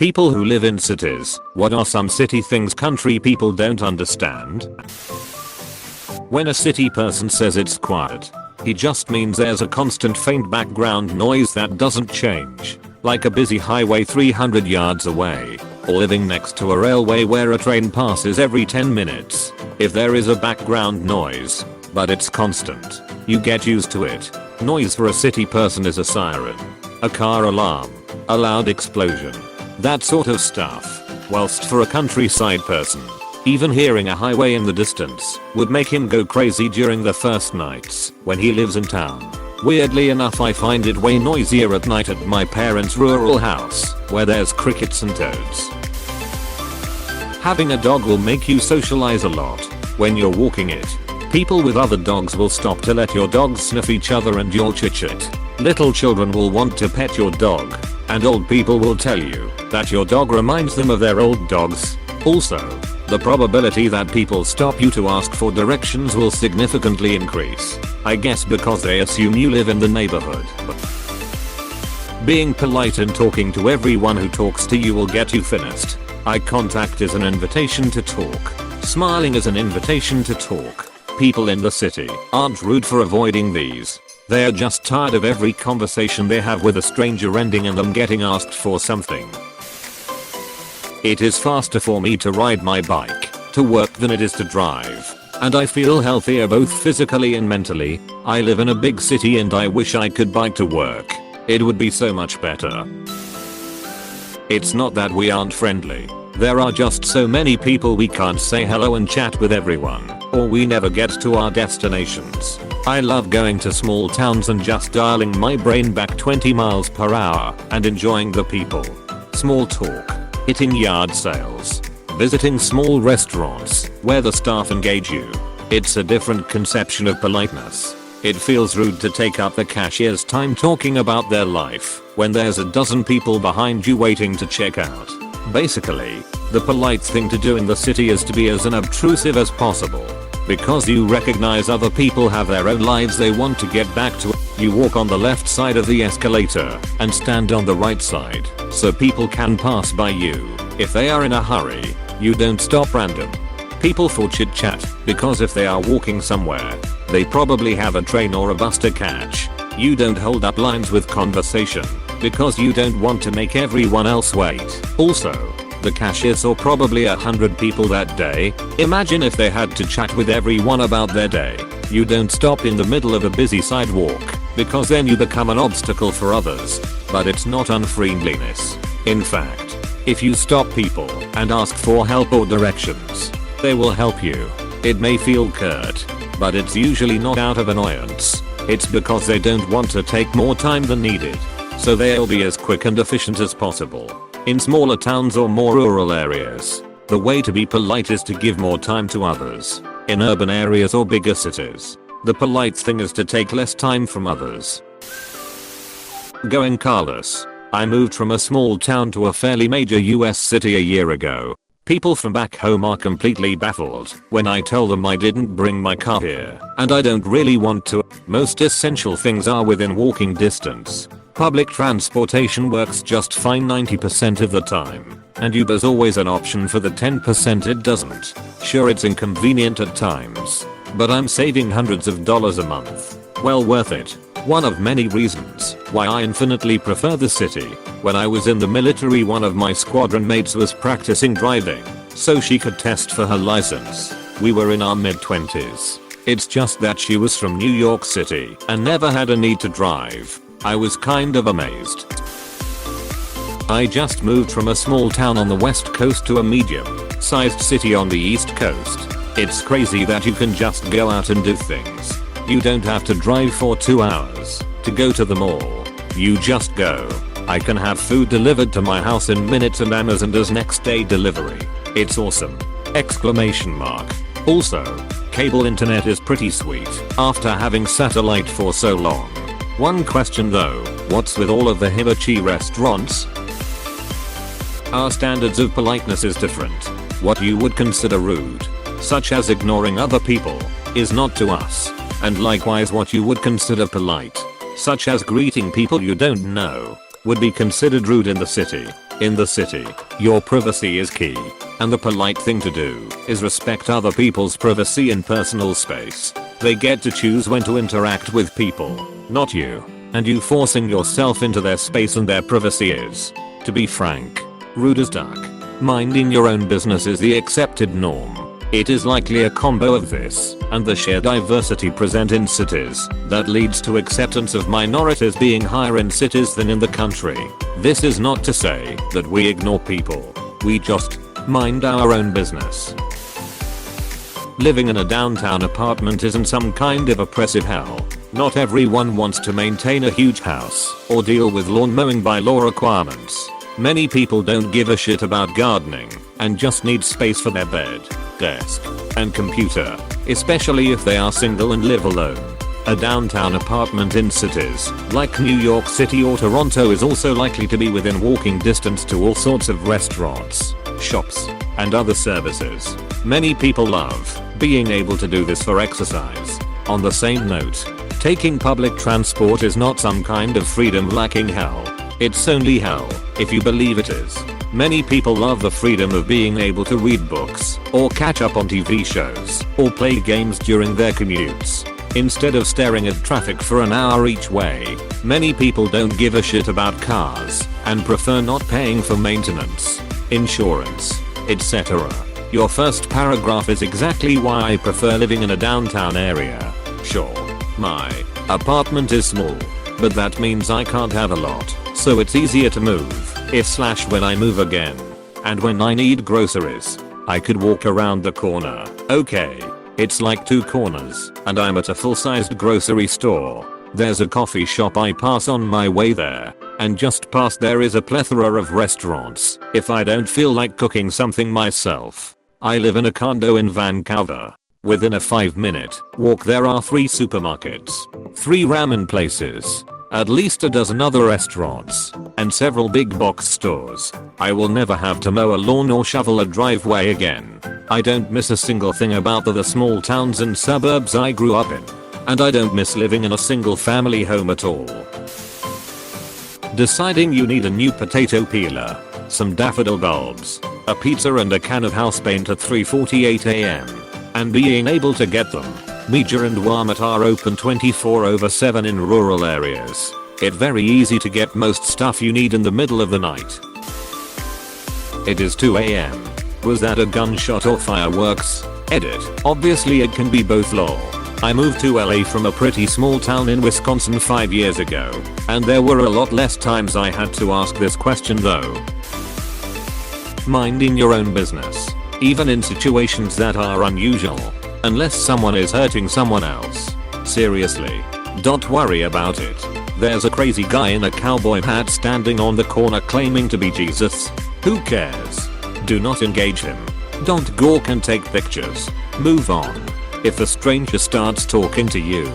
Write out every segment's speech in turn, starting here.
People who live in cities, what are some city things country people don't understand? When a city person says it's quiet, he just means there's a constant faint background noise that doesn't change, like a busy highway 300 yards away, or living next to a railway where a train passes every 10 minutes. If there is a background noise, but it's constant, you get used to it. Noise for a city person is a siren, a car alarm, a loud explosion, that sort of stuff. Whilst for a countryside person, even hearing a highway in the distance would make him go crazy during the first nights when he lives in town. Weirdly enough, I find it way noisier at night at my parents' rural house, where there's crickets and toads. Having a dog will make you socialize a lot. When you're walking it, people with other dogs will stop to let your dogs sniff each other and you'll chit-chat. Little children will want to pet your dog, and old people will tell you that your dog reminds them of their old dogs. Also, the probability that people stop you to ask for directions will significantly increase. I guess because they assume you live in the neighborhood. Being polite and talking to everyone who talks to you will get you finished. Eye contact is an invitation to talk. Smiling is an invitation to talk. People in the city aren't rude for avoiding these. They're just tired of every conversation they have with a stranger ending in them getting asked for something. It is faster for me to ride my bike to work than it is to drive, and I feel healthier both physically and mentally. I live in a big city and I wish I could bike to work. It would be so much better. It's not that we aren't friendly. There are just so many people we can't say hello and chat with everyone, or we never get to our destinations. I love going to small towns and just dialing my brain back 20 miles per hour and enjoying the people. Small talk, hitting yard sales, visiting small restaurants where the staff engage you. It's a different conception of politeness. It feels rude to take up the cashier's time talking about their life when there's a dozen people behind you waiting to check out. Basically, the polite thing to do in the city is to be as unobtrusive as possible. Because you recognize other people have their own lives they want to get back to, you walk on the left side of the escalator and stand on the right side so people can pass by you. If they are in a hurry, you don't stop random people for chit chat, because if they are walking somewhere, they probably have a train or a bus to catch. You don't hold up lines with conversation because you don't want to make everyone else wait. Also, the cashier saw probably 100 people that day. Imagine if they had to chat with everyone about their day. You don't stop in the middle of a busy sidewalk, because then you become an obstacle for others. But it's not unfriendliness. In fact, if you stop people and ask for help or directions, they will help you. It may feel curt, but it's usually not out of annoyance. It's because they don't want to take more time than needed, so they'll be as quick and efficient as possible. In smaller towns or more rural areas, the way to be polite is to give more time to others. In urban areas or bigger cities, the polite thing is to take less time from others. Going carless. I moved from a small town to a fairly major US city a year ago. People from back home are completely baffled when I tell them I didn't bring my car here, and I don't really want to. Most essential things are within walking distance. Public transportation works just fine 90% of the time, and Uber's always an option for the 10% it doesn't. Sure, it's inconvenient at times, but I'm saving hundreds of dollars a month. Well worth it. One of many reasons why I infinitely prefer the city. When I was in the military, one of my squadron mates was practicing driving so she could test for her license. We were in our mid-20s. It's just that she was from New York City and never had a need to drive. I was kind of amazed. I just moved from a small town on the west coast to a medium-sized city on the east coast. It's crazy that you can just go out and do things. You don't have to drive for 2 hours to go to the mall. You just go. I can have food delivered to my house in minutes and Amazon does next day delivery. It's awesome! Exclamation mark. Also, cable internet is pretty sweet after having satellite for so long. One question though, what's with all of the hibachi restaurants? Our standards of politeness is different. What you would consider rude, such as ignoring other people, is not to us. And likewise what you would consider polite, such as greeting people you don't know, would be considered rude in the city. In the city, your privacy is key. And the polite thing to do is respect other people's privacy and personal space. They get to choose when to interact with people, not you. And you forcing yourself into their space and their privacy is, to be frank, rude as duck. Minding your own business is the accepted norm. It is likely a combo of this and the sheer diversity present in cities that leads to acceptance of minorities being higher in cities than in the country. This is not to say that we ignore people. We just mind our own business. Living in a downtown apartment isn't some kind of oppressive hell. Not everyone wants to maintain a huge house or deal with lawn mowing by law requirements. Many people don't give a shit about gardening and just need space for their bed, desk, and computer, especially if they are single and live alone. A downtown apartment in cities like New York City or Toronto is also likely to be within walking distance to all sorts of restaurants, shops, and other services. Many people love being able to do this for exercise. On the same note, taking public transport is not some kind of freedom lacking hell. It's only hell if you believe it is. Many people love the freedom of being able to read books, or catch up on TV shows, or play games during their commutes, instead of staring at traffic for an hour each way. Many people don't give a shit about cars, and prefer not paying for maintenance, insurance, etc. Your first paragraph is exactly why I prefer living in a downtown area. Sure, my apartment is small, but that means I can't have a lot, so it's easier to move when I move again. And when I need groceries, I could walk around the corner. Okay, it's like 2 corners, and I'm at a full-sized grocery store. There's a coffee shop I pass on my way there, and just past there is a plethora of restaurants if I don't feel like cooking something myself. I live in a condo in Vancouver. Within a 5-minute walk there are 3 supermarkets, 3 ramen places, at least a dozen other restaurants, and several big box stores. I will never have to mow a lawn or shovel a driveway again. I don't miss a single thing about the small towns and suburbs I grew up in. And I don't miss living in a single family home at all. Deciding you need a new potato peeler, some daffodil bulbs, a pizza and a can of house paint at 3:48 am. And being able to get them. Meja and Walmart are open 24/7 in rural areas. It's very easy to get most stuff you need in the middle of the night. It is 2 am. Was that a gunshot or fireworks? Edit. Obviously it can be both lol. I moved to LA from a pretty small town in Wisconsin 5 years ago, and there were a lot less times I had to ask this question though. Minding your own business, even in situations that are unusual, unless someone is hurting someone else. Seriously, don't worry about it. There's a crazy guy in a cowboy hat standing on the corner claiming to be Jesus. Who cares? Do not engage him. Don't gawk and take pictures. Move on. If a stranger starts talking to you,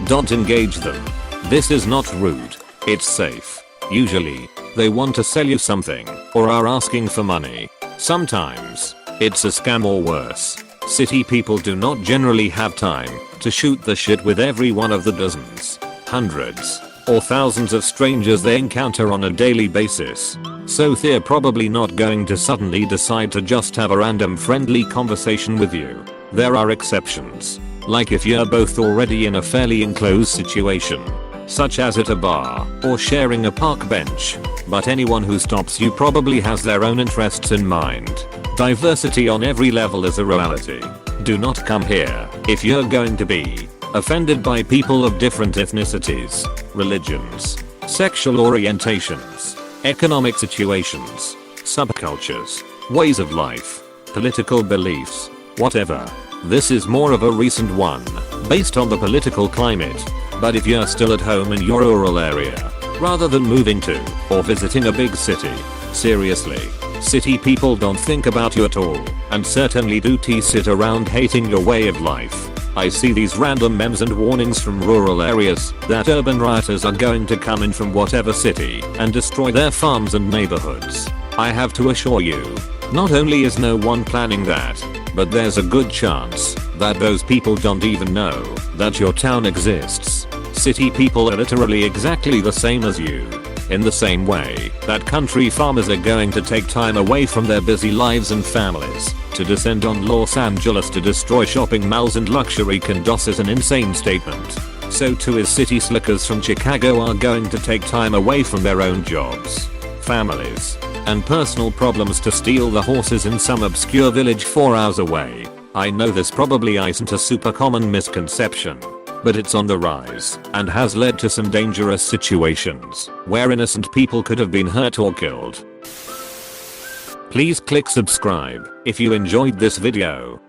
don't engage them. This is not rude. It's safe. Usually, they want to sell you something, or are asking for money. Sometimes, it's a scam or worse. City people do not generally have time to shoot the shit with every one of the dozens, hundreds, or thousands of strangers they encounter on a daily basis. So they're probably not going to suddenly decide to just have a random friendly conversation with you. There are exceptions, like if you're both already in a fairly enclosed situation, such as at a bar or sharing a park bench, but anyone who stops you probably has their own interests in mind. Diversity on every level is a reality. Do not come here if you're going to be offended by people of different ethnicities, religions, sexual orientations, economic situations, subcultures, ways of life, political beliefs, whatever. This is more of a recent one, based on the political climate. But if you're still at home in your rural area, rather than moving to or visiting a big city, seriously, city people don't think about you at all, and certainly do sit around hating your way of life. I see these random memes and warnings from rural areas that urban rioters are going to come in from whatever city and destroy their farms and neighborhoods. I have to assure you, not only is no one planning that, but there's a good chance that those people don't even know that your town exists. City people are literally exactly the same as you. In the same way that country farmers are going to take time away from their busy lives and families to descend on Los Angeles to destroy shopping malls and luxury condos is an insane statement. So too is city slickers from Chicago are going to take time away from their own jobs, families, and personal problems to steal the horses in some obscure village 4 hours away. I know this probably isn't a super common misconception, but it's on the rise and has led to some dangerous situations where innocent people could have been hurt or killed. Please click subscribe if you enjoyed this video.